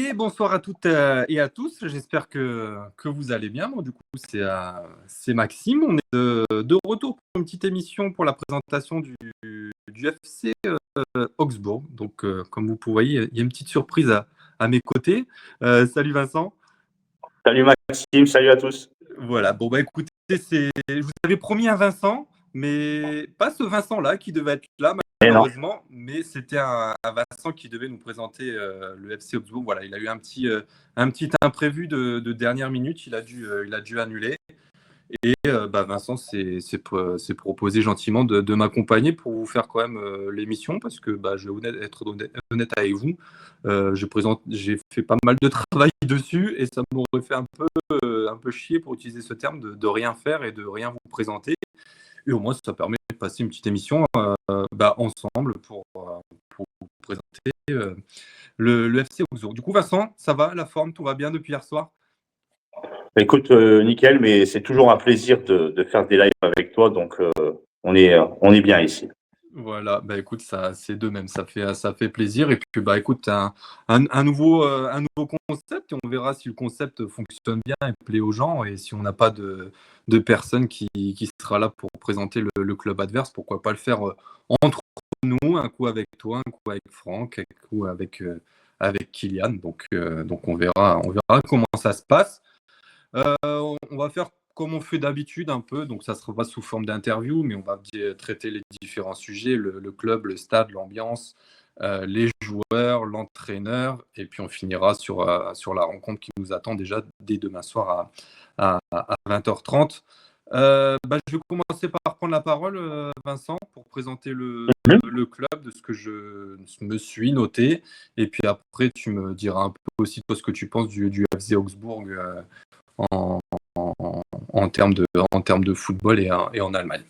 Et bonsoir à toutes et à tous. J'espère que vous allez bien. Moi, du coup, c'est Maxime. On est de retour pour une petite émission pour la présentation du FC Augsbourg. Donc, comme vous pouvez voir, il y a une petite surprise à mes côtés. Salut Vincent. Salut Maxime, salut à tous. Voilà, bon bah écoutez, je vous avais promis un Vincent, mais pas ce Vincent-là qui devait être là malheureusement, mais c'était un Vincent qui devait nous présenter le FC Augsbourg. Voilà, il a eu un petit imprévu de dernière minute, il a dû annuler. Et Vincent s'est proposé gentiment de m'accompagner pour vous faire quand même l'émission, parce que je vais être honnête avec vous. J'ai fait pas mal de travail dessus et ça m'aurait fait un peu chier, pour utiliser ce terme, de rien faire et de rien vous présenter. Et au moins, ça permet de passer une petite émission ensemble pour vous présenter le FC Augsbourg. Du coup, Vincent, ça va, la forme, tout va bien depuis hier soir? Écoute, nickel, mais c'est toujours un plaisir de faire des lives avec toi, donc on est bien ici. Voilà, écoute, ça c'est de même, ça fait plaisir. Et puis écoute, un nouveau concept, et on verra si le concept fonctionne bien et plaît aux gens, et si on n'a pas de personne qui sera là pour présenter le club adverse, pourquoi pas le faire entre nous, un coup avec toi, un coup avec Franck, un coup avec Kylian. Donc on verra comment ça se passe. On va faire comme on fait d'habitude un peu, donc ça sera pas sous forme d'interview, mais on va traiter les différents sujets, le club, le stade, l'ambiance, les joueurs, l'entraîneur, et puis on finira sur la rencontre qui nous attend déjà dès demain soir à 20h30. Je vais commencer par prendre la parole, Vincent, pour présenter le club, de ce que je me suis noté, et puis après tu me diras un peu aussi toi ce que tu penses du FC Augsbourg en, en termes de football et en Allemagne.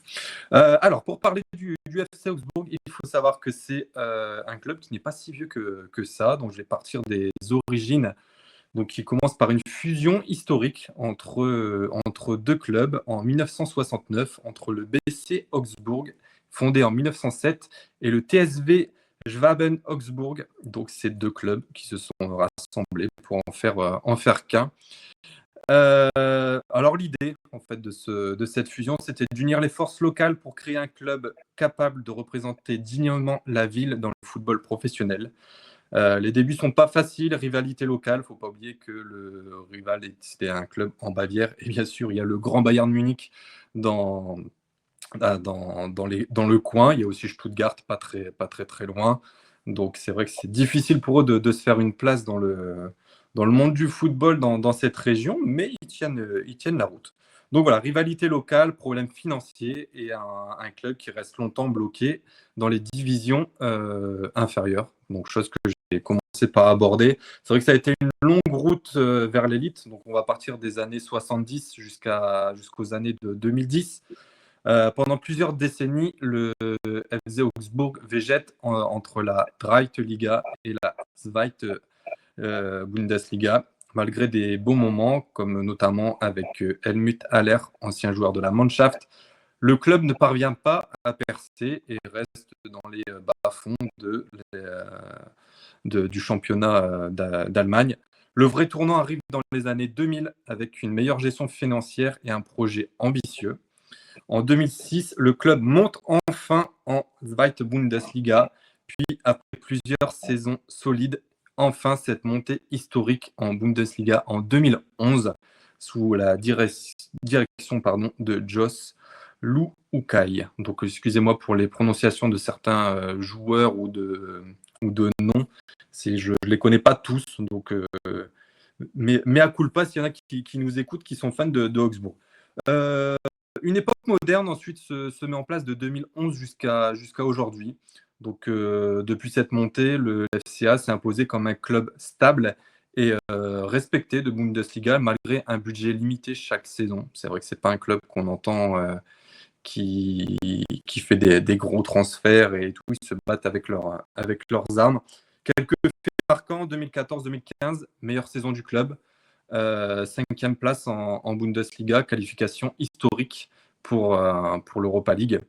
Alors, pour parler du FC Augsbourg, il faut savoir que c'est un club qui n'est pas si vieux que ça. Donc, je vais partir des origines. Donc, qui commence par une fusion historique entre deux clubs en 1969, entre le BC Augsbourg, fondé en 1907, et le TSV Schwaben Augsbourg. Donc, c'est deux clubs qui se sont rassemblés pour en faire qu'un. Alors l'idée en fait de cette fusion, c'était d'unir les forces locales pour créer un club capable de représenter dignement la ville dans le football professionnel. Les débuts sont pas faciles, rivalité locale, faut pas oublier que le rival c'était un club en Bavière, et bien sûr il y a le grand Bayern Munich dans dans le coin. Il y a aussi Stuttgart pas très loin. Donc c'est vrai que c'est difficile pour eux de se faire une place dans le monde du football dans cette région, mais ils tiennent la route. Donc voilà, rivalité locale, problème financier, et un club qui reste longtemps bloqué dans les divisions inférieures. Donc chose que j'ai commencé par aborder. C'est vrai que ça a été une longue route vers l'élite. Donc on va partir des années 70 jusqu'aux années de 2010. Pendant plusieurs décennies, le FC Augsbourg végète entre la Dritte Liga et la Zweite Bundesliga, malgré des beaux moments, comme notamment avec Helmut Haller, ancien joueur de la Mannschaft. Le club ne parvient pas à percer et reste dans les bas-fonds du championnat d'Allemagne. Le vrai tournant arrive dans les années 2000 avec une meilleure gestion financière et un projet ambitieux. En 2006, le club monte enfin en Zweite Bundesliga, puis après plusieurs saisons solides, enfin cette montée historique en Bundesliga en 2011, sous la direction de Jos Luhukay. Donc excusez-moi pour les prononciations de certains joueurs ou de noms, je ne les connais pas tous, donc mais à culpa s'il y en a qui nous écoutent, qui sont fans de Augsbourg. Une époque moderne ensuite se met en place de 2011 jusqu'à aujourd'hui. Donc depuis cette montée, le FCA s'est imposé comme un club stable et respecté de Bundesliga, malgré un budget limité chaque saison. C'est vrai que c'est pas un club qu'on entend qui fait des gros transferts et tout. Ils se battent avec leurs armes. Quelques faits marquants: 2014-2015, meilleure saison du club. 5e place en Bundesliga, qualification historique pour l'Europa League.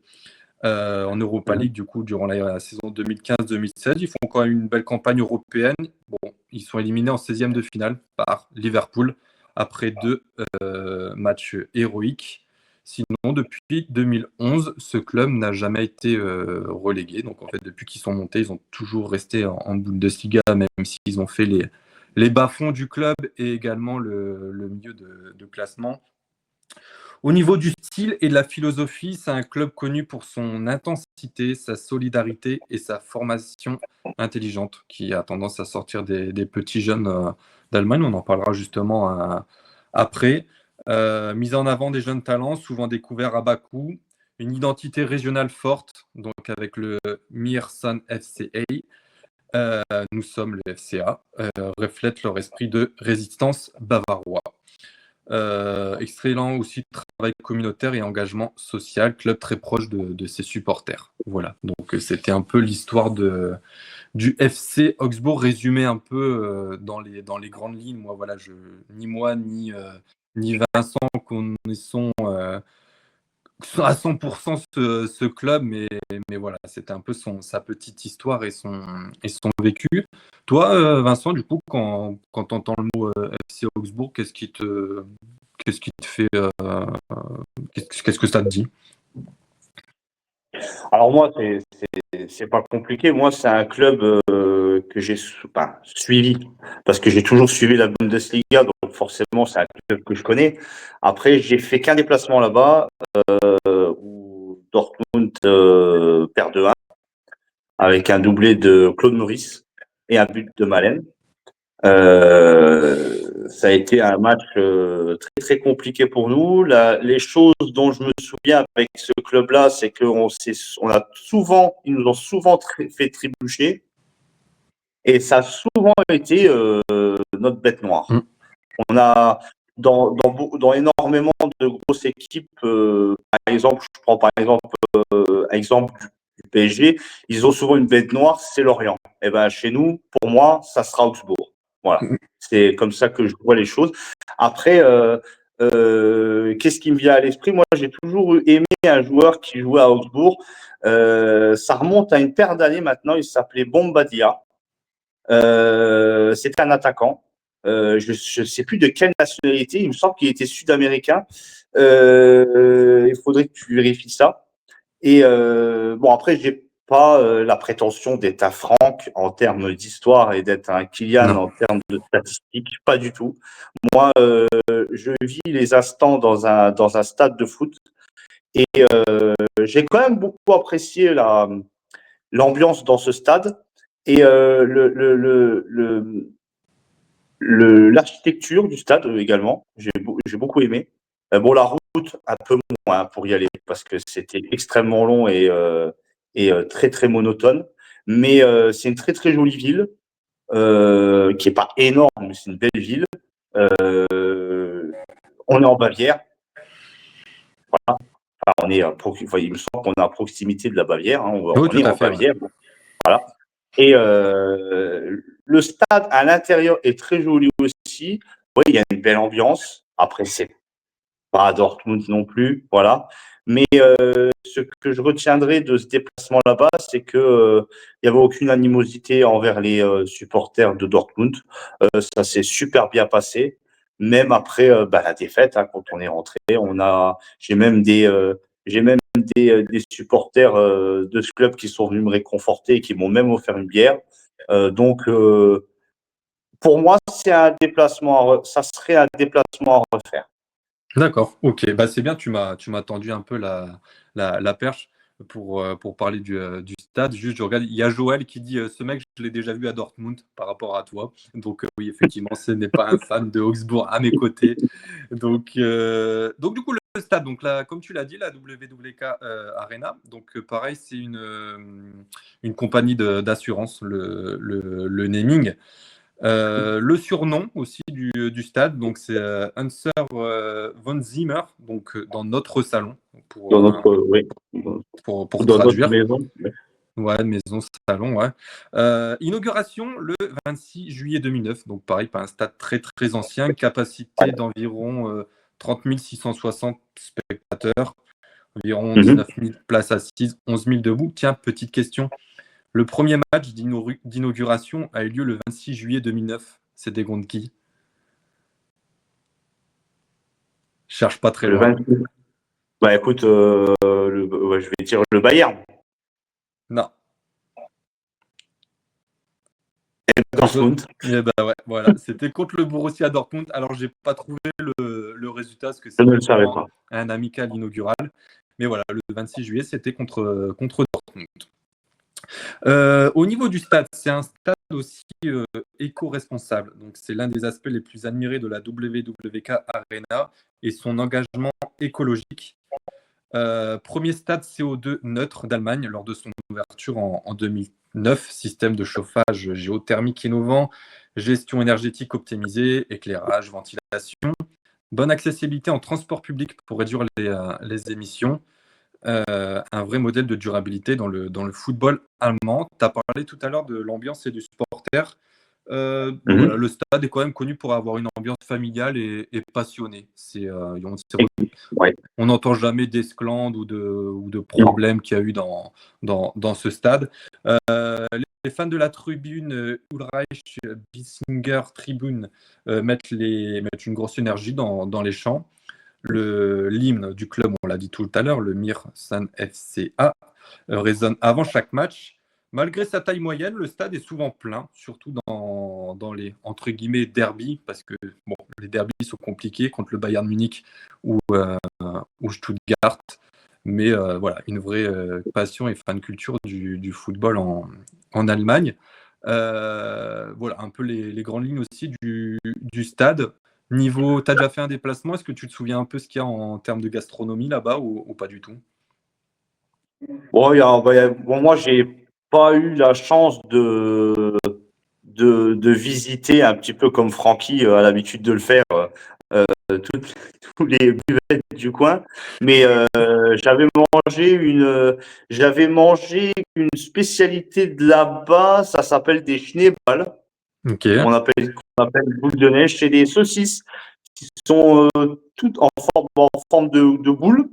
En Europa League, du coup, durant la saison 2015-2016, ils font quand même une belle campagne européenne. Bon, ils sont éliminés en 16e de finale par Liverpool après 2 matchs héroïques. Sinon, depuis 2011, ce club n'a jamais été relégué. Donc, en fait, depuis qu'ils sont montés, ils ont toujours resté en Bundesliga, même s'ils ont fait les bas-fonds du club et également le milieu de classement. Au niveau du style et de la philosophie, c'est un club connu pour son intensité, sa solidarité et sa formation intelligente, qui a tendance à sortir des petits jeunes d'Allemagne. On en parlera justement après. Mise en avant des jeunes talents, souvent découverts à bas coût. Une identité régionale forte, donc avec le Miersan FCA. Nous sommes le FCA, reflète leur esprit de résistance bavarois. Excellent aussi travail communautaire et engagement social, club très proche de ses supporters. Voilà, donc c'était un peu l'histoire du FC Augsbourg résumé un peu dans les grandes lignes. Moi, voilà, ni moi ni Vincent connaissons à 100% ce club, mais voilà, c'était un peu sa petite histoire et son vécu. Toi, Vincent, du coup, quand tu entends le mot FC Augsbourg, qu'est-ce qui te fait, qu'est-ce que ça te dit? Alors moi, c'est pas compliqué. Moi, c'est un club que j'ai suivi parce que j'ai toujours suivi la Bundesliga, donc forcément, c'est un club que je connais. Après, j'ai fait qu'un déplacement là-bas où Dortmund perd 2-1 avec un doublé de Claude Maurice et un but de Malen. Ça a été un match très très compliqué pour nous. Les choses dont je me souviens avec ce club-là, c'est ils nous ont souvent fait trébucher et ça a souvent été notre bête noire. On a dans énormément de grosses équipes, par exemple, je prends par exemple du PSG, ils ont souvent une bête noire, c'est Lorient. Et ben chez nous, pour moi, ça sera Augsbourg. Voilà, c'est comme ça que je vois les choses. Après, qu'est-ce qui me vient à l'esprit? Moi, j'ai toujours aimé un joueur qui jouait à Augsbourg. Ça remonte à une paire d'années maintenant. Il s'appelait Bombadia. C'était un attaquant. Je ne sais plus de quelle nationalité. Il me semble qu'il était sud-américain. Il faudrait que tu vérifies ça. Et bon, après, j'ai pas la prétention d'être un Franck en termes d'histoire et d'être un Kylian Non. en termes de statistiques, pas du tout. Moi, je vis les instants dans un stade de foot et j'ai quand même beaucoup apprécié l'ambiance dans ce stade et l'architecture du stade également. J'ai beaucoup aimé. Bon, la route, un peu moins pour y aller parce que c'était extrêmement long et très, très monotone. Mais c'est une très, très jolie ville qui n'est pas énorme, mais c'est une belle ville. On est en Bavière. Voilà. Enfin, il me semble qu'on est à proximité de la Bavière. Hein. Oui, On tout est à en fait. Ouais. Bavière. Voilà. Et le stade à l'intérieur est très joli aussi. Oui, il y a une belle ambiance. Après, c'est pas à Dortmund non plus, voilà. Mais ce que je retiendrai de ce déplacement là-bas, c'est que il y avait aucune animosité envers les supporters de Dortmund. Ça s'est super bien passé. Même après la défaite, hein, quand on est rentré, j'ai même des supporters de ce club qui sont venus me réconforter et qui m'ont même offert une bière. Donc, pour moi, ça serait un déplacement à refaire. D'accord, ok. Bah, c'est bien, tu m'as tendu un peu la perche pour parler du stade. Juste, je regarde, il y a Joël qui dit ce mec, je l'ai déjà vu à Dortmund par rapport à toi. Donc, oui, effectivement, ce n'est pas un fan de Augsbourg à mes côtés. Donc du coup, le stade, donc là, comme tu l'as dit, la WWK Arena. Donc, pareil, c'est une compagnie d'assurance, le naming. Le surnom aussi du stade, donc c'est Hanser von Zimmer, donc dans notre salon, Dans oui, pour dans notre traduire. maison. Ouais, maison, salon, ouais. Inauguration le 26 juillet 2009, donc pareil, pas un stade très très ancien, capacité d'environ 30 660 spectateurs, environ 19 000 places assises, 11 000 debout. Tiens, petite question. Le premier match d'inauguration a eu lieu le 26 juillet 2009. C'était contre qui? Cherche pas très Le loin. 26. Bah écoute, ouais, je vais dire le Bayern. Non. Dortmund. Eh ben ouais, voilà. C'était contre le Borussia Dortmund. Alors, j'ai pas trouvé le résultat parce que Je ne c'était le savais vraiment pas. un amical inaugural. Mais voilà, le 26 juillet, c'était contre Dortmund. Au niveau du stade, c'est un stade aussi éco-responsable. Donc, c'est l'un des aspects les plus admirés de la WWK Arena et son engagement écologique. Premier stade CO2 neutre d'Allemagne lors de son ouverture en 2009. Système de chauffage géothermique innovant, gestion énergétique optimisée, éclairage, ventilation, bonne accessibilité en transport public pour réduire les émissions. Un vrai modèle de durabilité dans le football allemand. Tu as parlé tout à l'heure de l'ambiance et du supporter. Voilà, le stade est quand même connu pour avoir une ambiance familiale et passionnée. Ouais. On n'entend jamais d'esclandre ou de problèmes qu'il y a eu dans ce stade. Les fans de la tribune Ulreich Bissinger Tribune mettent une grosse énergie dans les chants. L'hymne du club, on l'a dit tout à l'heure, le Mir San FCA, résonne avant chaque match. Malgré sa taille moyenne, le stade est souvent plein, surtout dans les entre guillemets derbies, parce que bon, les derbies sont compliqués contre le Bayern Munich ou Stuttgart. Mais voilà, une vraie passion et fan culture du football en Allemagne. Voilà, un peu les grandes lignes aussi du stade. Niveau, tu as déjà fait un déplacement, est-ce que tu te souviens un peu ce qu'il y a en termes de gastronomie là-bas ou pas du tout? Bon, bon, moi, j'ai pas eu la chance de visiter un petit peu comme Francky a l'habitude de le faire, toutes- tous les buvettes du coin. Mais j'avais mangé une spécialité de là-bas, ça s'appelle des Schneeball, Ok, qu'on appelle boule de neige. C'est des saucisses qui sont toutes en forme de boule,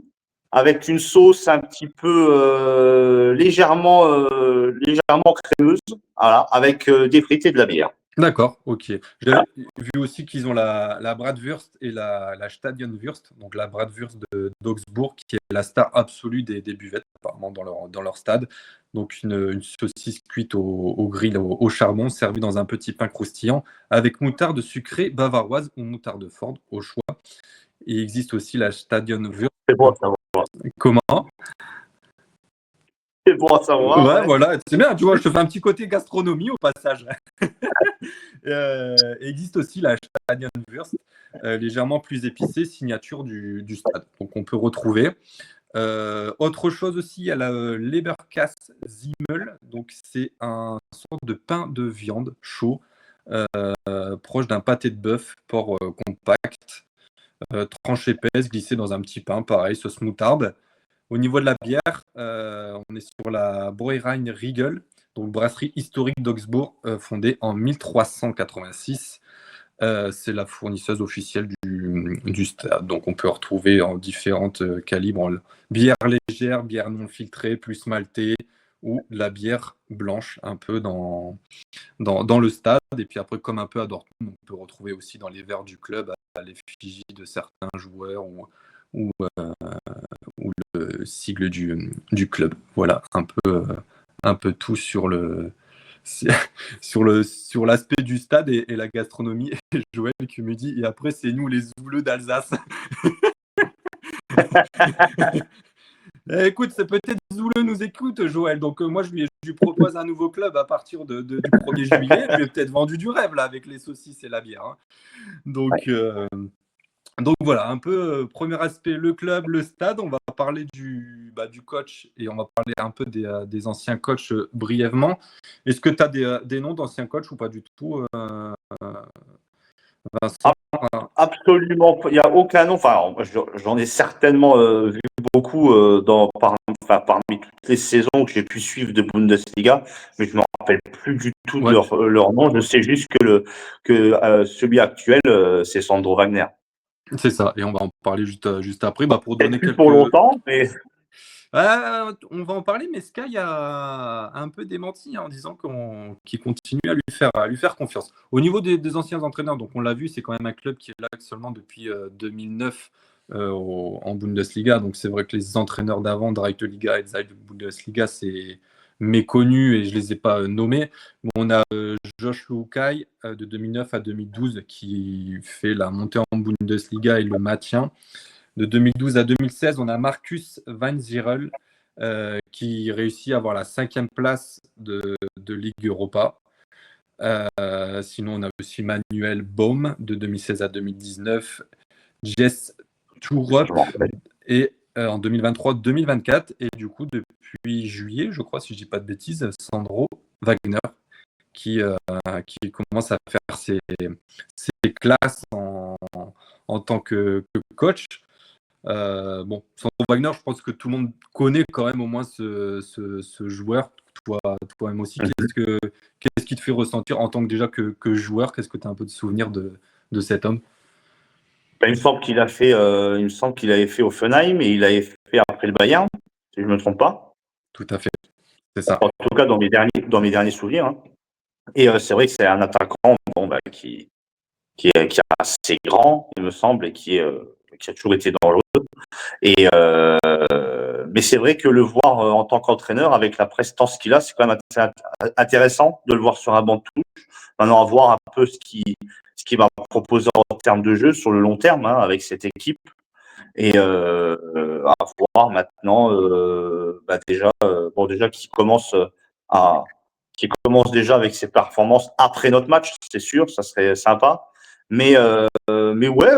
avec une sauce un petit peu légèrement crémeuse, voilà, avec des frites et de la bière. d'accord, ok. J'ai vu aussi qu'ils ont la Bratwurst et la Stadionwurst, donc la Bratwurst d'Augsbourg, qui est la star absolue des buvettes, apparemment, dans leur stade. Donc une saucisse cuite au grill, au charbon, servie dans un petit pain croustillant, avec moutarde sucrée bavaroise ou moutarde Ford, au choix. Et il existe aussi la Stadionwurst. C'est bon à savoir. Comment? C'est bon à savoir, Ouais, ouais. voilà, c'est bien, tu vois, je te fais un petit côté gastronomie au passage. Existe aussi la Stadionwurst, légèrement plus épicée, signature du stade. Donc on peut retrouver. Autre chose aussi, il y a la Leberkäse Zimmel. Donc c'est un sorte de pain de viande chaud, proche d'un pâté de bœuf, porc compact, tranche épaisse, glissée dans un petit pain, pareil, sauce moutarde. Au niveau de la bière, on est sur la Bräuereien Riegel, donc brasserie historique d'Augsbourg, fondée en 1386. C'est la fournisseuse officielle du stade. Donc on peut retrouver en différentes calibres, bière légère, bière non filtrée, plus maltée, ou la bière blanche un peu dans le stade. Et puis après, comme un peu à Dortmund, on peut retrouver aussi dans les verres du club à l'effigie de certains joueurs ou, euh, ou le sigle du club. Voilà, un peu tout sur sur l'aspect du stade et la gastronomie. Et Joël qui me dit, et après, c'est nous les Zouleux d'Alsace. Écoute, c'est peut-être Zouleux nous écoute, Joël. Donc, moi, je lui propose un nouveau club à partir du 1er juillet. Je lui ai peut-être vendu du rêve, là, avec les saucisses et la bière, hein. Donc, voilà, un peu premier aspect, le club, le stade. On va parler du coach et on va parler un peu des anciens coachs brièvement. Est-ce que tu as des noms d'anciens coachs ou pas du tout, Vincent? Absolument, il n'y a aucun nom. Enfin, j'en ai certainement vu beaucoup parmi toutes les saisons que j'ai pu suivre de Bundesliga, mais je ne me rappelle plus du tout de Ouais, leur nom. Je sais juste que celui actuel, c'est Sandro Wagner. c'est ça. Et on va en parler juste après. Bah, pour Peut-être donner plus pour quelques, longtemps, mais. On va en parler, mais Sky a un peu démenti, hein, en disant qu'il continue à lui faire confiance. Au niveau des anciens entraîneurs, donc on l'a vu, c'est quand même un club qui est là seulement depuis 2009 en Bundesliga. Donc c'est vrai que les entraîneurs d'avant, Dritte Liga et Zeit Bundesliga, c'est méconnu et je les ai pas nommés. Bon, on a Josh Luhukay de 2009 à 2012 qui fait la montée en Bundesliga et le maintien. De 2012 à 2016, on a Marcus Weinzierl qui réussit à avoir la 5e place de Ligue Europa. Sinon, on a aussi Manuel Baum de 2016 à 2019, Jess Tourup et en 2023-2024. Et du coup, depuis juillet, je crois, si je ne dis pas de bêtises, Sandro Wagner qui commence à faire ses classes en tant que coach. Bon, Sandro Wagner, je pense que tout le monde connaît quand même au moins ce joueur. Toi-même aussi, qu'est-ce qui te fait ressentir en tant que déjà que joueur? Qu'est-ce que tu as un peu de souvenir de cet homme? Il me semble qu'il avait fait Offenheim et il avait fait après le Bayern, si je ne me trompe pas. Tout à fait, c'est ça. En tout cas, dans mes derniers souvenirs. Hein. Et c'est vrai que c'est un attaquant qui est assez grand, il me semble, et qui a toujours été dangereux. Et mais c'est vrai que le voir en tant qu'entraîneur, avec la prestance qu'il a, c'est quand même intéressant de le voir sur un banc de touche. Maintenant, à voir un peu ce qu'il va proposer en termes de jeu sur le long terme, hein, avec cette équipe. Et à voir maintenant, déjà qu'il commence déjà avec ses performances après notre match, c'est sûr, ça serait sympa. Mais ouais,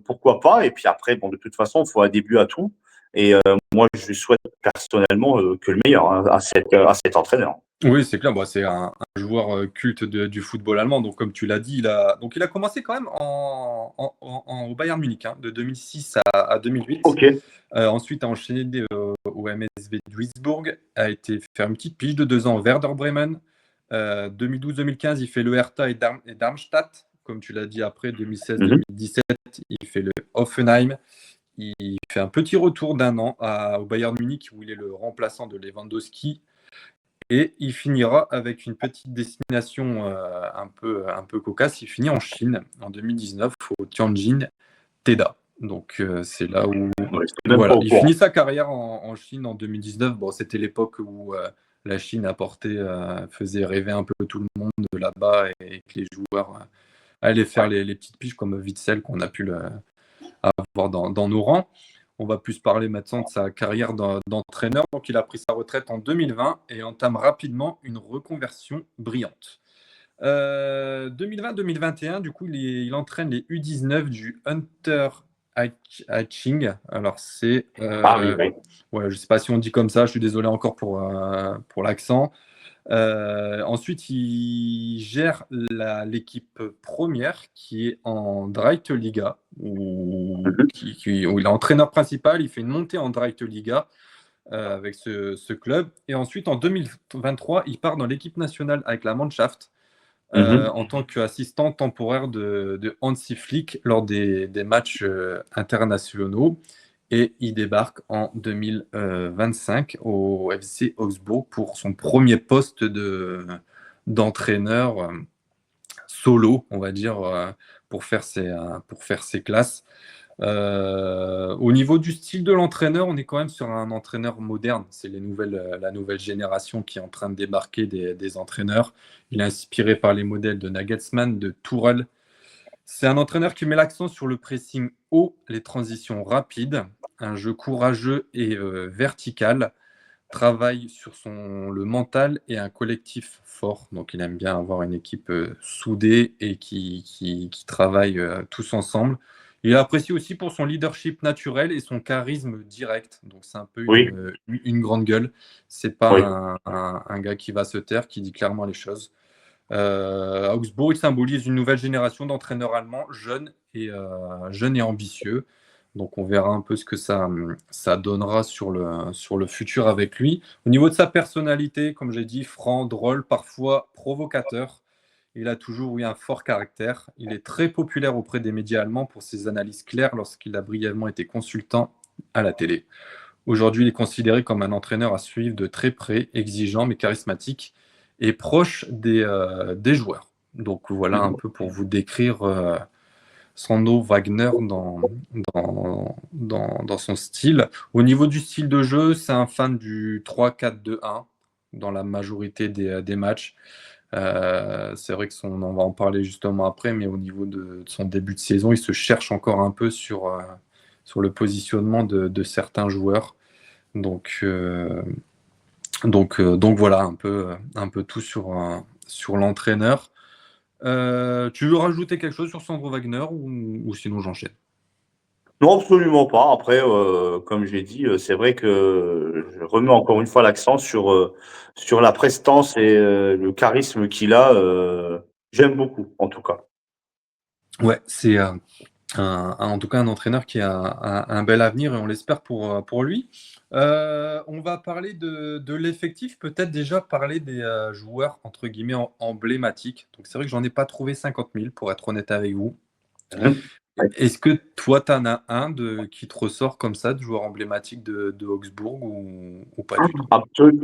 pourquoi pas. Et puis après, bon, de toute façon, il faut un début à tout. Et moi, je lui souhaite personnellement que le meilleur, hein, à cet entraîneur. Oui, c'est clair. Bah, c'est un joueur culte du football allemand. Donc, comme tu l'as dit, il a commencé quand même au Bayern Munich, hein, de 2006 à 2008. Ok. Ensuite, a enchaîné au MSV Duisburg, a été faire une petite pige de 2 ans au Werder Bremen. 2012-2015, il fait le Hertha et Darmstadt. Comme tu l'as dit, après 2016-2017, il fait le Hoffenheim. Il fait un petit retour d'1 an au Bayern Munich où il est le remplaçant de Lewandowski. Et il finira avec une petite destination un peu cocasse. Il finit en Chine en 2019 au Tianjin Teda. Donc c'est là où voilà, il finit sa carrière en Chine en 2019. Bon, c'était l'époque où la Chine faisait rêver un peu tout le monde de là-bas et que les joueurs allaient faire les petites piges comme Witzel qu'on a pu avoir dans nos rangs. On va plus parler maintenant de sa carrière d'entraîneur. Donc, il a pris sa retraite en 2020 et entame rapidement une reconversion brillante. 2020-2021, du coup, il entraîne les U19 du Hunter Hatching. Alors, c'est. Oui. Ouais, je ne sais pas si on dit comme ça, je suis désolé encore pour l'accent. Ensuite, il gère l'équipe première qui est en Dritte Liga, où il est entraîneur principal. Il fait une montée en Dritte Liga avec ce club. Et ensuite, en 2023, il part dans l'équipe nationale avec la Mannschaft en tant qu'assistant temporaire de Hansi Flick lors des matchs internationaux. Et il débarque en 2025 au FC Augsbourg pour son premier poste d'entraîneur solo, on va dire, pour faire ses classes. Au niveau du style de l'entraîneur, on est quand même sur un entraîneur moderne. C'est la nouvelle génération qui est en train de débarquer des entraîneurs. Il est inspiré par les modèles de Nagelsmann, de Tourelle. C'est un entraîneur qui met l'accent sur le pressing haut, les transitions rapides, un jeu courageux et vertical, travaille sur le mental et un collectif fort. Donc, il aime bien avoir une équipe soudée et qui travaille tous ensemble. Il apprécie aussi pour son leadership naturel et son charisme direct. Donc, c'est un peu une grande gueule. C'est pas un gars qui va se taire, qui dit clairement les choses. À Augsbourg, il symbolise une nouvelle génération d'entraîneurs allemands jeunes et ambitieux. Donc on verra un peu ce que ça donnera sur le futur avec lui. Au niveau de sa personnalité, comme j'ai dit, franc, drôle, parfois provocateur. Il a toujours eu un fort caractère. Il est très populaire auprès des médias allemands pour ses analyses claires lorsqu'il a brièvement été consultant à la télé. Aujourd'hui, il est considéré comme un entraîneur à suivre de très près, exigeant mais charismatique et proche des joueurs. Donc voilà un peu pour vous décrire Sandro Wagner dans son style. Au niveau du style de jeu, c'est un fan du 3-4-2-1 dans la majorité des matchs. C'est vrai que on va en parler justement après, mais au niveau de son début de saison, il se cherche encore un peu sur le positionnement de certains joueurs. Donc voilà un peu tout sur l'entraîneur. Tu veux rajouter quelque chose sur Sandro Wagner ou sinon j'enchaîne? Non, absolument pas. Après, comme j'ai dit, c'est vrai que je remets encore une fois l'accent sur la prestance et le charisme qu'il a. J'aime beaucoup, en tout cas. Ouais, c'est en tout cas un entraîneur qui a un bel avenir et on l'espère pour lui. On va parler de l'effectif, peut-être déjà parler des joueurs entre guillemets emblématiques. Donc c'est vrai que j'en ai pas trouvé 50 000 pour être honnête avec vous. Mhm. Est-ce que toi, tu en as un qui te ressort comme ça, de joueur emblématique de Augsbourg ou pas du tout?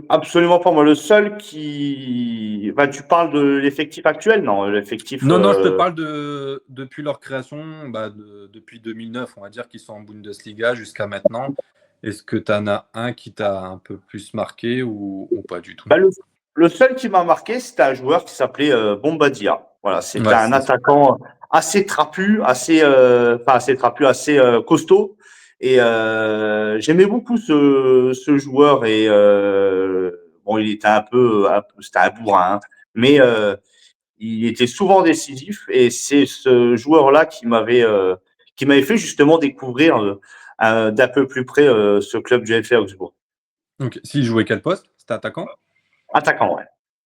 Absolument pas. Moi, le seul qui. Bah, tu parles de l'effectif actuel? Non, l'effectif. Non, non, je te parle depuis leur création, depuis 2009, on va dire qu'ils sont en Bundesliga jusqu'à maintenant. Est-ce que tu en as un qui t'a un peu plus marqué ou pas du tout? Bah, le seul qui m'a marqué, c'était un joueur qui s'appelait Bombadia. Voilà, c'était Ouais, un c'est sûr. attaquant assez trapu, pas assez trapu, assez costaud. Et j'aimais beaucoup ce joueur. Et bon, il était c'était un bourrin, hein, mais il était souvent décisif. Et c'est ce joueur-là qui m'avait fait justement découvrir d'un peu plus près ce club du FA Augsbourg. Ok. S'il jouait quel poste? C'était attaquant? Attaquant, ouais.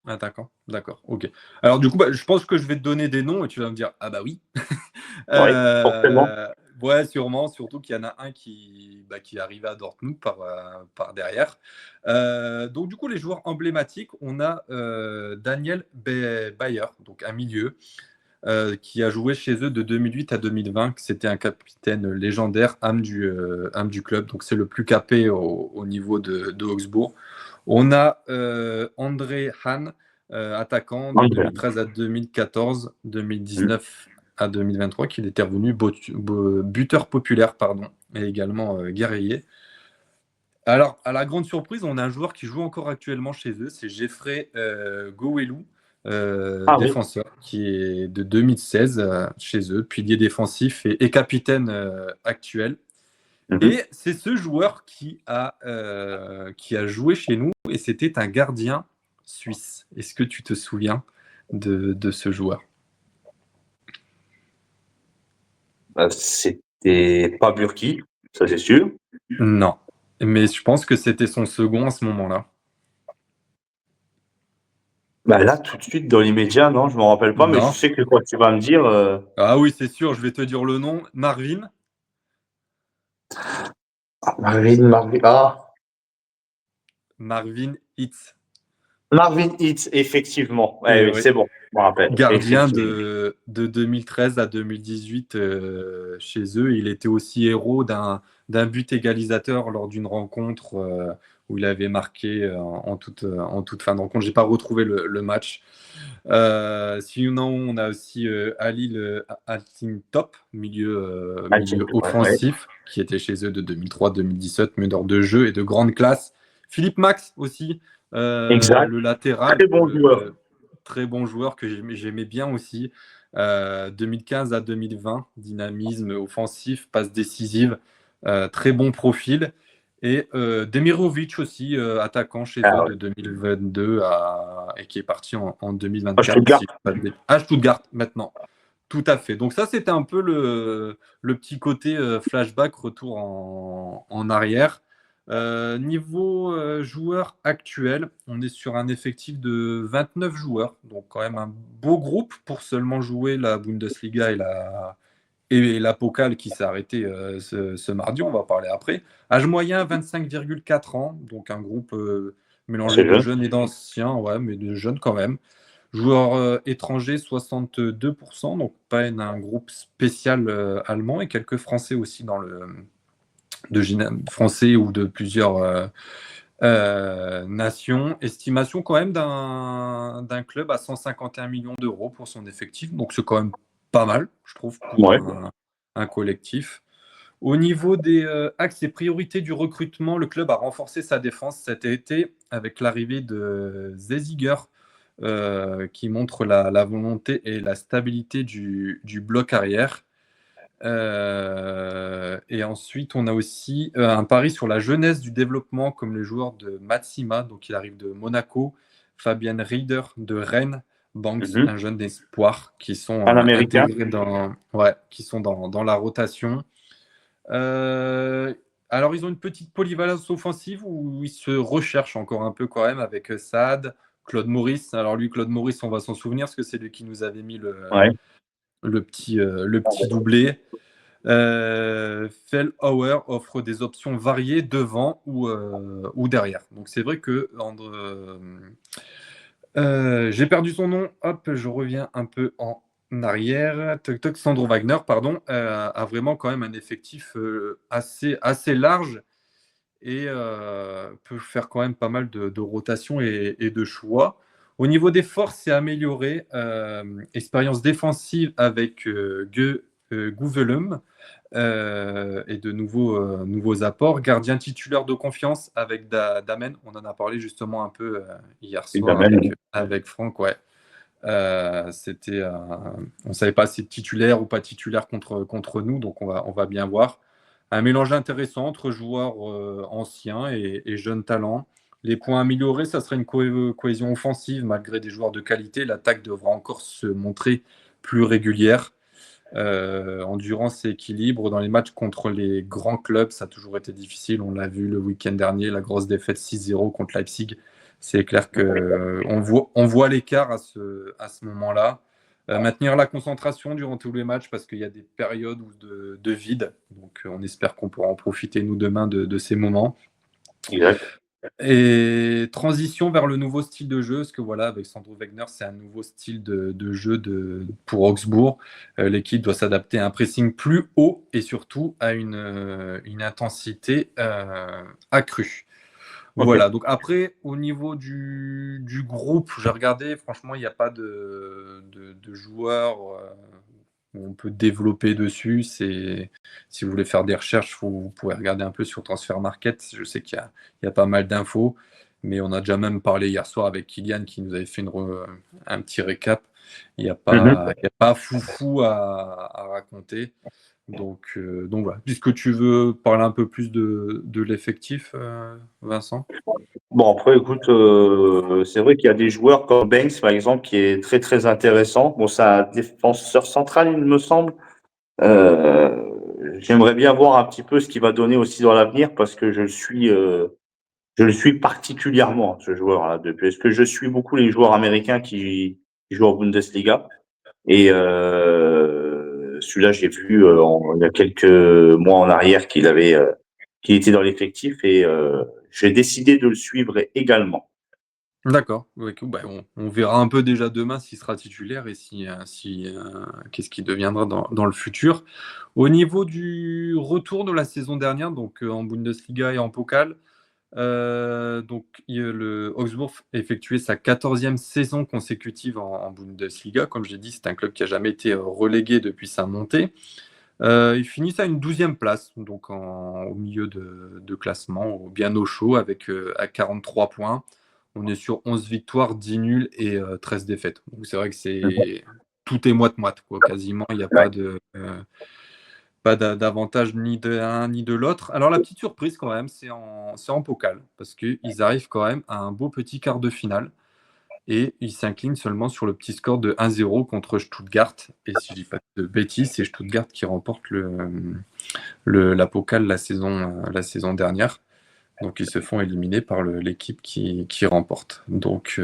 Attaquant, d'accord, ok. Alors du coup, je pense que je vais te donner des noms et tu vas me dire, ah bah oui. Oui, forcément. Euh, ouais, sûrement, surtout qu'il y en a un qui est arrivé à Dortmund par derrière. Donc du coup, les joueurs emblématiques, on a Daniel Bayer, donc un milieu, qui a joué chez eux de 2008 à 2020. C'était un capitaine légendaire, âme du club, donc c'est le plus capé au niveau de Augsbourg. On a André Hahn, attaquant de Andrea. 2013 à 2014, Mm. 2019 à 2023, qui était revenu buteur populaire, pardon, et également guerrier. Alors, à la grande surprise, on a un joueur qui joue encore actuellement chez eux, c'est Jeffrey Gowelou, Ah oui. défenseur, qui est de 2016 chez eux, pilier défensif et capitaine actuel. Mhm. Et c'est ce joueur qui a joué chez nous et c'était un gardien suisse. Est-ce que tu te souviens de ce joueur? Bah, c'était pas Burki, ça c'est sûr. Non. Mais je pense que c'était son second à ce moment-là. Bah là, tout de suite, dans l'immédiat, non, je me rappelle pas, mais je Non. sais que quand tu vas me dire, Ah oui, c'est sûr, je vais te dire le nom. Marvin Hitz. Marvin Hitz, effectivement. Ouais, Et oui, oui. c'est bon, je me rappelle, Gardien effectivement. de 2013 à 2018 chez eux. Il était aussi héros d'un but égalisateur lors d'une rencontre où il avait marqué en toute fin de rencontre. J'ai pas retrouvé le match. Sinon, on a aussi Halil Altintop, milieu Ouais, ouais. offensif, qui était chez eux de 2003-2017, meneur de jeu et de grande classe. Philippe Max aussi, Exact. le latéral, Très bon joueur. très bon joueur que j'aimais bien aussi. 2015 à 2020, dynamisme offensif, passe décisive, très bon profil. Et Demirovic aussi, attaquant chez eux Ah ouais. de 2022 et qui est parti en À 2024. Stuttgart. À Stuttgart maintenant. Tout à fait. Donc ça, c'était un peu le petit côté flashback, retour en arrière. Niveau joueurs actuels, on est sur un effectif de 29 joueurs, donc quand même un beau groupe pour seulement jouer la Bundesliga et la Pokal qui s'est arrêtée ce mardi, on va parler après. Âge moyen 25,4 ans, donc un groupe mélangé C'est de jeune. jeunes et d'anciens, ouais, mais de jeunes quand même. Joueurs étrangers 62%, donc pas un groupe spécial allemand et quelques Français aussi français ou de plusieurs nations. Estimation quand même d'un club à 151 millions d'euros pour son effectif. Donc c'est quand même pas mal, je trouve, pour Ouais. un collectif. Au niveau des axes et priorités du recrutement, le club a renforcé sa défense cet été avec l'arrivée de Zeziger, qui montre la volonté et la stabilité du bloc arrière. Et ensuite, on a aussi un pari sur la jeunesse du développement, comme le joueur de Matsima, donc il arrive de Monaco, Fabian Rieder de Rennes, Banks, Mhm. un jeune d'espoir, qui sont Un Américain. intégrés qui sont dans la rotation. Euh, alors, ils ont une petite polyvalence offensive où ils se recherchent encore un peu quand même avec Saad, Claude Maurice. Alors lui, Claude Maurice, on va s'en souvenir parce que c'est lui qui nous avait mis Ouais. le petit doublé. Fellhauer offre des options variées devant ou derrière. Donc c'est vrai que j'ai perdu son nom. Hop, je reviens un peu en arrière. Sandro Wagner, pardon, a vraiment quand même un effectif assez large et peut faire quand même pas mal de rotations et de choix. Au niveau des forces, c'est amélioré. Expérience défensive avec Gouvelum et de nouveaux apports. Gardien titulaire de confiance avec Damen. On en a parlé justement un peu hier Il soir amène. avec Franck. Ouais. On ne savait pas si titulaire ou pas titulaire contre nous, donc on va bien voir. Un mélange intéressant entre joueurs anciens et jeunes talents. Les points améliorés, ça serait une cohésion offensive malgré des joueurs de qualité. L'attaque devra encore se montrer plus régulière. Endurance et équilibre dans les matchs contre les grands clubs, ça a toujours été difficile. On l'a vu le week-end dernier, la grosse défaite 6-0 contre Leipzig. C'est clair que on voit l'écart à ce moment-là. Maintenir la concentration durant tous les matchs parce qu'il y a des périodes de vide. Donc on espère qu'on pourra en profiter nous demain de ces moments. Exact. Et transition vers le nouveau style de jeu, parce que voilà, avec Sandro Wagner, c'est un nouveau style de jeu pour Augsbourg. L'équipe doit s'adapter à un pressing plus haut et surtout à une intensité accrue. Ok. Voilà, donc après, au niveau du groupe, j'ai regardé, franchement, il n'y a pas de joueurs où on peut développer dessus. Si vous voulez faire des recherches, vous pouvez regarder un peu sur Transfer Market. Je sais il y a pas mal d'infos, mais on a déjà même parlé hier soir avec Kylian qui nous avait fait un petit récap. Mhm. Il y a pas foufou à raconter. Donc voilà. Puisque tu veux parler un peu plus de l'effectif, Vincent? Bon, après, écoute, c'est vrai qu'il y a des joueurs comme Banks, par exemple, qui est très, très intéressant. Bon, c'est un défenseur central, il me semble. Euh, J'aimerais bien voir un petit peu ce qu'il va donner aussi dans l'avenir parce que je le suis particulièrement, ce joueur-là. Parce que je suis beaucoup les joueurs américains qui jouent en Bundesliga. Et celui-là, j'ai vu il y a quelques mois en arrière qu'il était dans l'effectif et j'ai décidé de le suivre également. D'accord. Ouais, bah, on verra un peu déjà demain s'il sera titulaire et qu'est-ce qui deviendra dans le futur. Au niveau du retour de la saison dernière, donc en Bundesliga et en Pokal, le Augsbourg a effectué sa 14e saison consécutive en Bundesliga. Comme j'ai dit, c'est un club qui n'a jamais été relégué depuis sa montée. Ils finissent à une 12e place, donc au milieu de classement, bien au chaud, à 43 points. On est sur 11 victoires, 10 nuls et 13 défaites. Donc c'est vrai que tout est moite-moite, quoi. Quasiment, il n'y a pas d'avantage ni de l'un ni de l'autre. Alors la petite surprise quand même, c'est en Pokal, parce qu'ils arrivent quand même à un beau petit quart de finale et ils s'inclinent seulement sur le petit score de 1-0 contre Stuttgart. Et si je dis pas de bêtises, c'est Stuttgart qui remporte la Pokal la saison dernière. Donc ils se font éliminer par l'équipe qui remporte. Donc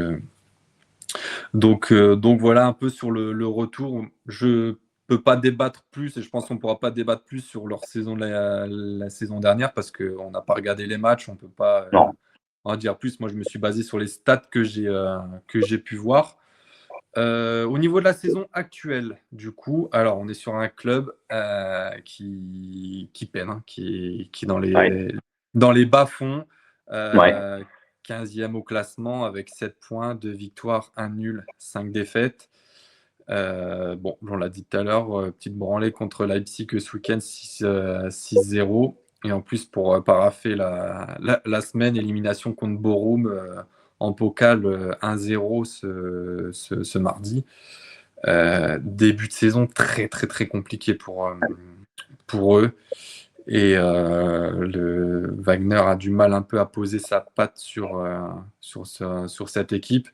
voilà un peu sur le retour. Je peux pas débattre plus et je pense qu'on ne pourra pas débattre plus sur leur saison la saison dernière parce qu'on n'a pas regardé les matchs, on peut pas Non. en dire plus. Moi, je me suis basé sur les stats que j'ai pu voir. Au niveau de la saison actuelle, du coup, alors on est sur un club qui peine, hein, qui est Ouais, dans les bas-fonds, ouais, 15e au classement avec 7 points, 2 victoires, 1 nul, 5 défaites. Bon, on l'a dit tout à l'heure, petite branlée contre Leipzig ce week-end, 6-0. Et en plus, pour paraffer la semaine, élimination contre Bochum en pokal 1-0 ce mardi. Début de saison très très très compliqué pour eux. Et le Wagner a du mal un peu à poser sa patte sur cette équipe.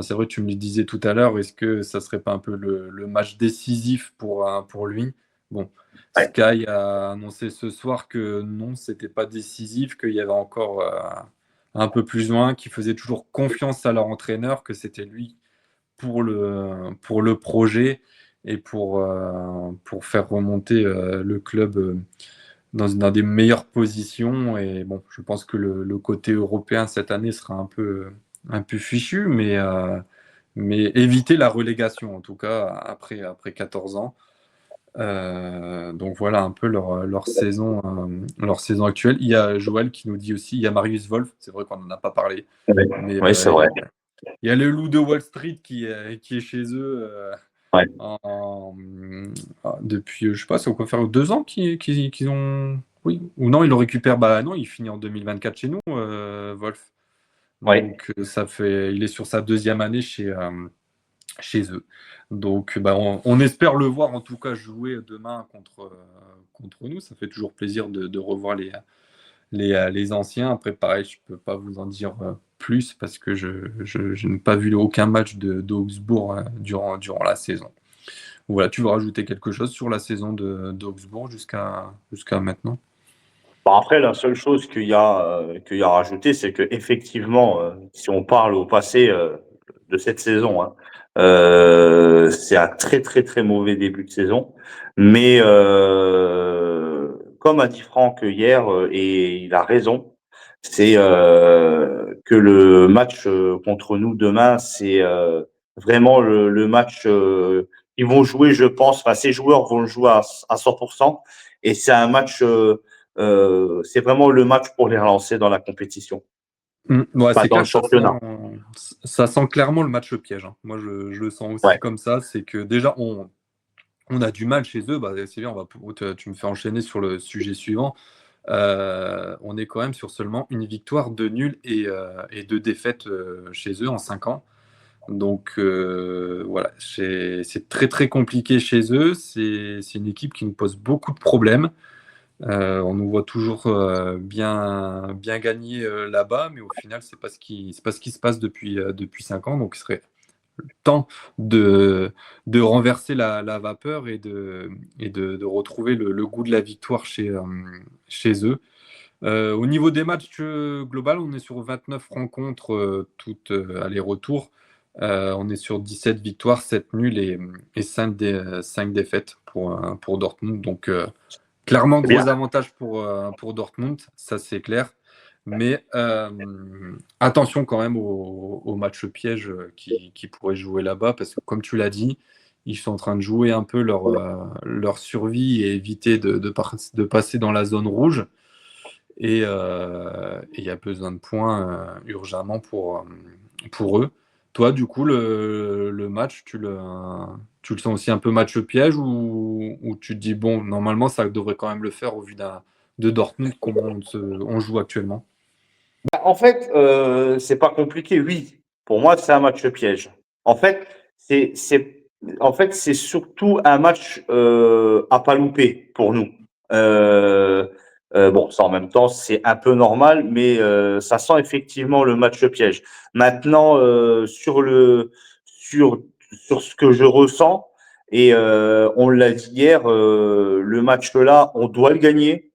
C'est vrai, tu me le disais tout à l'heure, est-ce que ça serait pas un peu le match décisif pour lui? Bon, ouais. Sky a annoncé ce soir que non, c'était pas décisif, qu'il y avait encore un peu plus loin, qu'ils faisaient toujours confiance à leur entraîneur, que c'était lui pour le projet et pour faire remonter le club dans des meilleures positions. Et bon, je pense que le côté européen cette année sera un peu fichu, mais éviter la relégation, en tout cas, après 14 ans. Donc voilà un peu leur saison actuelle. Il y a Joël qui nous dit aussi, il y a Marius Wolf, c'est vrai qu'on n'en a pas parlé, Ouais, mais ouais, c'est vrai. il y a le loup de Wall Street qui est chez eux Ouais, depuis, je sais pas, ça va faire 2 ans qu'ils ont. Oui, ou non, il le récupère. Bah non, il finit en 2024 chez nous, Wolf. ouais. Donc il est sur sa deuxième année chez eux. Donc bah, on espère le voir en tout cas jouer demain contre nous. Ça fait toujours plaisir de revoir les anciens. Après, pareil, je peux pas vous en dire plus parce que je n'ai pas vu aucun match d'Augsbourg durant la saison. Voilà, tu veux rajouter quelque chose sur la saison d'Augsbourg jusqu'à maintenant? Bon, après, la seule chose qu'il y a rajouté, c'est que effectivement, si on parle au passé de cette saison, hein, c'est un très très très mauvais début de saison. Mais comme a dit Franck hier, et il a raison, c'est que le match contre nous demain, c'est vraiment le match. Ils vont jouer, je pense. Enfin, ces joueurs vont le jouer à 100%, et c'est un match. C'est vraiment le match pour les relancer dans la compétition, Ouais, pas c'est dans clair le que championnat. ça sent clairement le match piège, hein. Moi, je le sens aussi Ouais, comme ça. C'est que déjà, on a du mal chez eux. Bah, c'est bien, tu me fais enchaîner sur le sujet suivant. On est quand même sur seulement une victoire, 2 nuls et 2 défaites chez eux en 5 ans. Donc voilà, c'est très très compliqué chez eux. C'est une équipe qui nous pose beaucoup de problèmes. On nous voit toujours bien gagner là-bas, mais au final, c'est pas ce qui se passe depuis 5 ans. Donc il serait temps de renverser la vapeur et de retrouver le goût de la victoire chez eux. Au niveau des matchs global, on est sur 29 rencontres, toutes aller-retour. On est sur 17 victoires, 7 nuls et 5 défaites pour Dortmund. Donc, clairement, c'est bien. gros avantage pour Dortmund, ça c'est clair. Mais attention quand même au match piège qui pourrait jouer là-bas, parce que comme tu l'as dit, ils sont en train de jouer un peu leur survie et éviter de passer dans la zone rouge. Et il y a besoin de points urgemment pour eux. Toi, du coup, le match, tu le sens aussi un peu match piège ou tu te dis, bon, normalement, ça devrait quand même le faire au vu de Dortmund, comment on joue actuellement? Bah, en fait, c'est pas compliqué. Oui, pour moi, c'est un match piège. En fait, c'est surtout un match à pas louper pour nous. Euh, bon, ça en même temps, c'est un peu normal, mais ça sent effectivement le match piège. Maintenant, sur sur ce que je ressens, et on l'a dit hier, le match là, on doit le gagner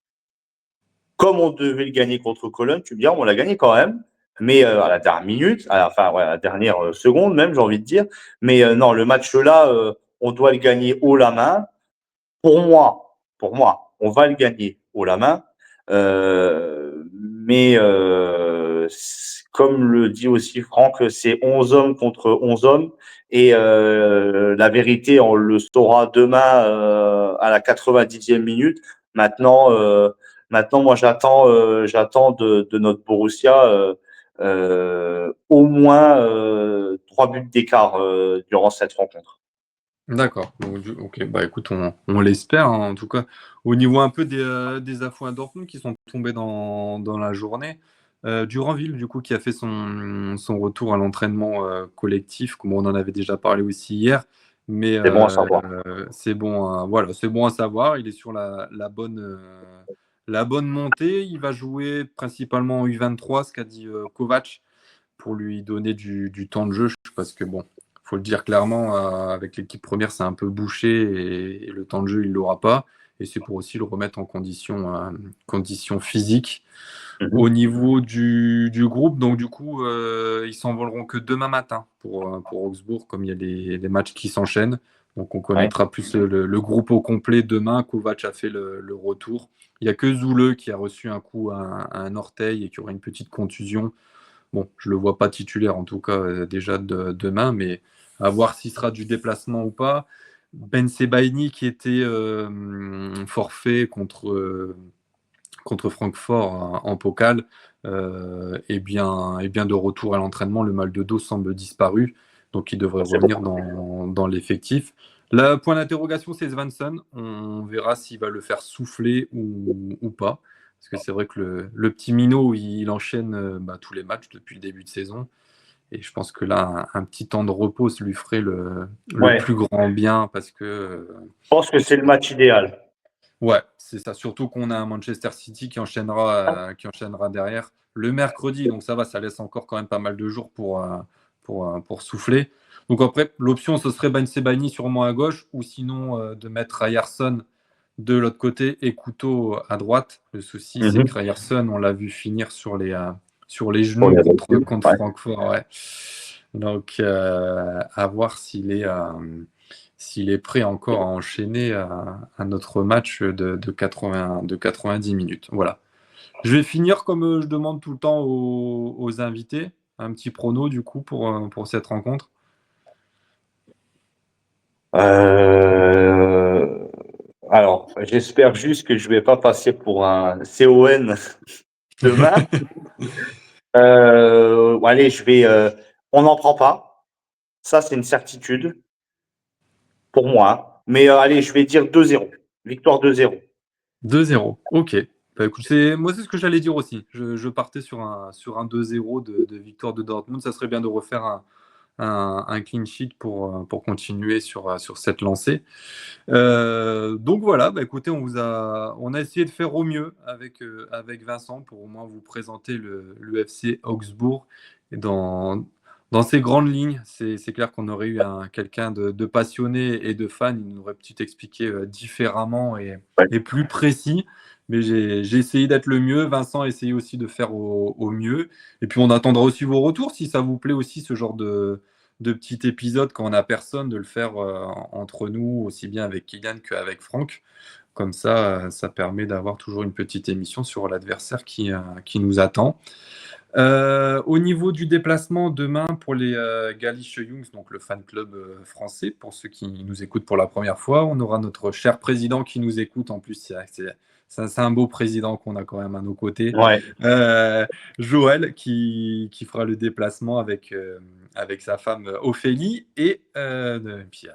comme on devait le gagner contre Cologne. Tu me dis, on l'a gagné quand même, mais à la dernière minute, enfin, ouais, à la dernière seconde même, j'ai envie de dire. Mais non, le match là, on doit le gagner haut la main. Pour moi, on va le gagner haut la main. Mais comme le dit aussi Franck, c'est 11 hommes contre 11 hommes. Et la vérité, on le saura demain à la 90e minute. Maintenant, moi, j'attends de notre Borussia au moins 3 buts d'écart durant cette rencontre. D'accord. Ok, bah écoute, on l'espère, hein. En tout cas, au niveau un peu des affluents à Dortmund qui sont tombés dans la journée, Duranville, du coup, qui a fait son retour à l'entraînement collectif, comme on en avait déjà parlé aussi hier. Mais C'est bon à savoir. c'est bon, voilà, c'est bon à savoir. Il est sur la bonne montée. Il va jouer principalement en U23, ce qu'a dit Kovac, pour lui donner du temps de jeu, parce que bon, faut le dire clairement, avec l'équipe première, c'est un peu bouché et le temps de jeu, il l'aura pas. Et c'est pour aussi le remettre en condition physique. Au niveau du groupe, donc du coup, ils s'envoleront que demain matin pour Augsbourg, comme il y a les matchs qui s'enchaînent. Donc on Ouais. connaîtra plus le groupe au complet demain. Kovac a fait le retour. Il n'y a que Zoule qui a reçu un coup à un orteil et qui aura une petite contusion. Bon, je ne le vois pas titulaire en tout cas déjà demain, mais à voir s'il sera du déplacement ou pas. Ben Sebaini qui était forfait contre Francfort en Pokal est bien de retour à l'entraînement. Le mal de dos semble disparu, donc il devrait revenir dans l'effectif. Le point d'interrogation, c'est Svensson. On verra s'il va le faire souffler ou pas. Parce que c'est vrai que le petit minot, il enchaîne tous les matchs depuis le début de saison. Et je pense que là, un petit temps de repos lui ferait le Ouais. plus grand bien parce que Je pense que c'est le match idéal. ouais, c'est ça. Surtout qu'on a un Manchester City qui enchaînera derrière le mercredi. Donc ça va, ça laisse encore quand même pas mal de jours pour souffler. Donc après, l'option, ce serait Ben Sebaini sûrement à gauche ou sinon de mettre Ryerson de l'autre côté et Couteau à droite. Le souci, c'est que Ryerson, on l'a vu finir sur les Pour genoux les contre ouais. Francfort. Ouais. Donc à voir s'il est prêt encore à enchaîner un autre match de 90 minutes. Voilà. Je vais finir comme je demande tout le temps aux invités, un petit prono du coup pour cette rencontre. Alors, j'espère juste que je vais pas passer pour un CON demain. Allez, on n'en prend pas. Ça, c'est une certitude pour moi. Mais allez, je vais dire 2-0. Victoire 2-0. 2-0, ok. Bah, écoute, moi, c'est ce que j'allais dire aussi. Je partais sur un 2-0 de victoire de Dortmund. Ça serait bien de refaire un clean sheet pour continuer sur cette lancée. Donc voilà, bah, écoutez, on a essayé de faire au mieux avec Vincent pour au moins vous présenter le FC Augsbourg. Et dans ces grandes lignes, c'est clair qu'on aurait eu quelqu'un de passionné et de fan, il nous aurait peut-être expliqué différemment Ouais. et plus précis. Mais j'ai essayé d'être le mieux. Vincent a essayé aussi de faire au mieux. Et puis on attendra aussi vos retours si ça vous plaît aussi ce genre de petits épisodes quand on n'a personne, de le faire entre nous, aussi bien avec Kylian qu'avec Franck. Comme ça permet d'avoir toujours une petite émission sur l'adversaire qui nous attend. Au niveau du déplacement demain pour les Galische Jungs, donc le fan club français, pour ceux qui nous écoutent pour la première fois, on aura notre cher président qui nous écoute. En plus, c'est un beau président qu'on a quand même à nos côtés. Ouais. Joël qui fera le déplacement avec sa femme Ophélie. Et puis,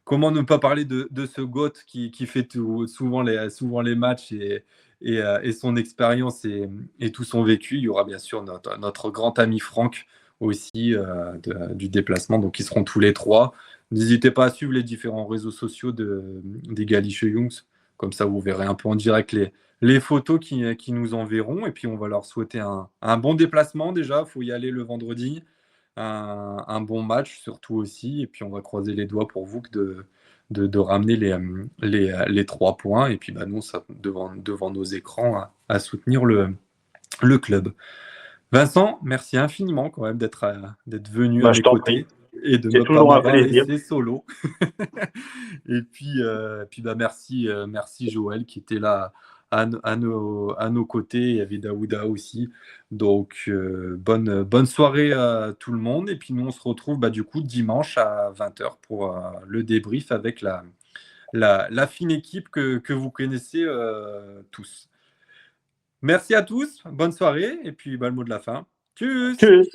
comment ne pas parler de ce goth qui fait souvent les matchs et son expérience et tout son vécu. Il y aura bien sûr notre grand ami Franck aussi du déplacement. Donc, ils seront tous les trois. N'hésitez pas à suivre les différents réseaux sociaux des Galische Jungs. Comme ça, vous verrez un peu en direct les photos qui nous enverront. Et puis, on va leur souhaiter un bon déplacement déjà. Il faut y aller le vendredi. Un bon match surtout aussi. Et puis, on va croiser les doigts pour vous de ramener les 3 points. Et puis, bah, nous, devant nos écrans, à soutenir le club. Vincent, merci infiniment quand même d'être venu à Bah, je mes t'en côtés prie. et de C'est ne pas toujours un m'avoir plaisir. laissé solo. Et puis bah, merci Joël qui était là à nos côtés. Il y avait Daouda aussi. Donc, bonne soirée à tout le monde. Et puis, nous, on se retrouve du coup dimanche à 20h pour le débrief avec la fine équipe que vous connaissez tous. Merci à tous. Bonne soirée. Et puis, le mot de la fin. Tchuss! Tschüss.